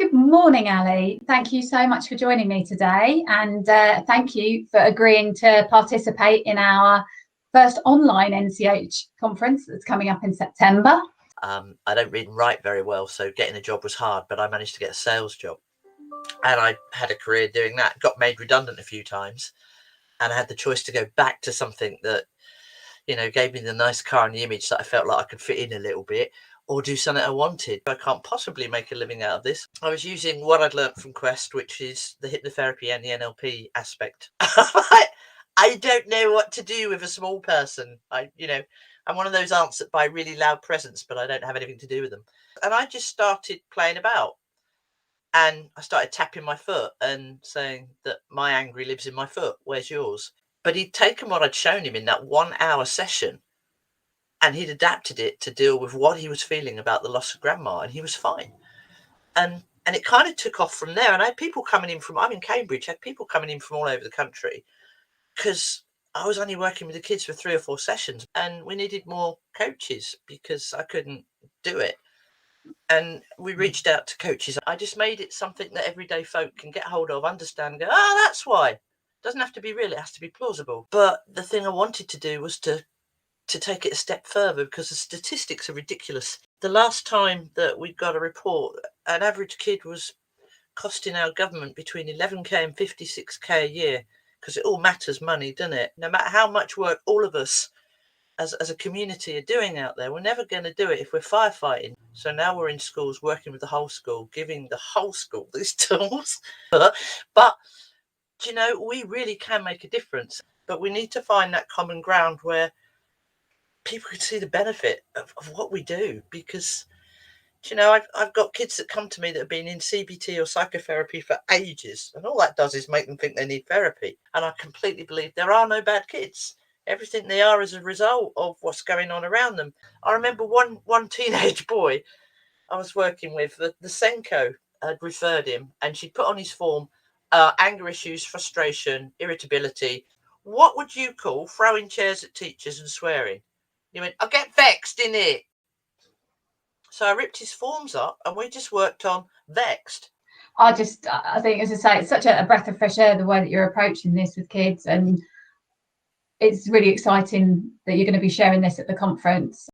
Good morning, Ali. Thank you so much for joining me today, and thank you for agreeing to participate in our first online NCH conference that's coming up in September. I don't read and write very well, so getting a job was hard, but I managed to get a sales job. And I had a career doing that, got made redundant a few times, and I had the choice to go back to something that, gave me the nice car and the image that I felt like I could fit in a little bit, or do something I wanted. I can't possibly make a living out of this. I was using what I'd learned from Quest, which is the hypnotherapy and the NLP aspect. I don't know what to do with a small person. I'm one of those aunts that buy really loud presents, but I don't have anything to do with them. And I just started playing about. And I started tapping my foot and saying that my angry lives in my foot. Where's yours? But he'd taken what I'd shown him in that 1 hour session and he'd adapted it to deal with what he was feeling about the loss of grandma, and he was fine. And it kind of took off from there. And I had people coming in I'm in Cambridge, I had people coming in from all over the country because I was only working with the kids for 3 or 4 sessions and we needed more coaches because I couldn't do it. And we reached out to coaches. I just made it something that everyday folk can get hold of, understand, and go, that's why. It doesn't have to be real, it has to be plausible. But the thing I wanted to do was to take it a step further, because the statistics are ridiculous. The last time that we got a report, an average kid was costing our government between 11k and 56k a year, because it all matters money, doesn't it? No matter how much work all of us as a community are doing out there, we're never going to do it if we're firefighting. So now we're in schools working with the whole school, giving the whole school these tools. But we really can make a difference. But we need to find that common ground where people can see the benefit of what we do. Because I've got kids that come to me that have been in CBT or psychotherapy for ages, and all that does is make them think they need therapy. And I completely believe there are no bad kids. Everything they are is a result of what's going on around them. I remember one teenage boy I was working with, the Senko had referred him, and she put on his form anger issues, frustration, irritability. What would you call throwing chairs at teachers and swearing? He went, I get vexed in it. So I ripped his forms up and we just worked on vexed. I think, as I say, it's such a breath of fresh air, the way that you're approaching this with kids. And it's really exciting that you're going to be sharing this at the conference.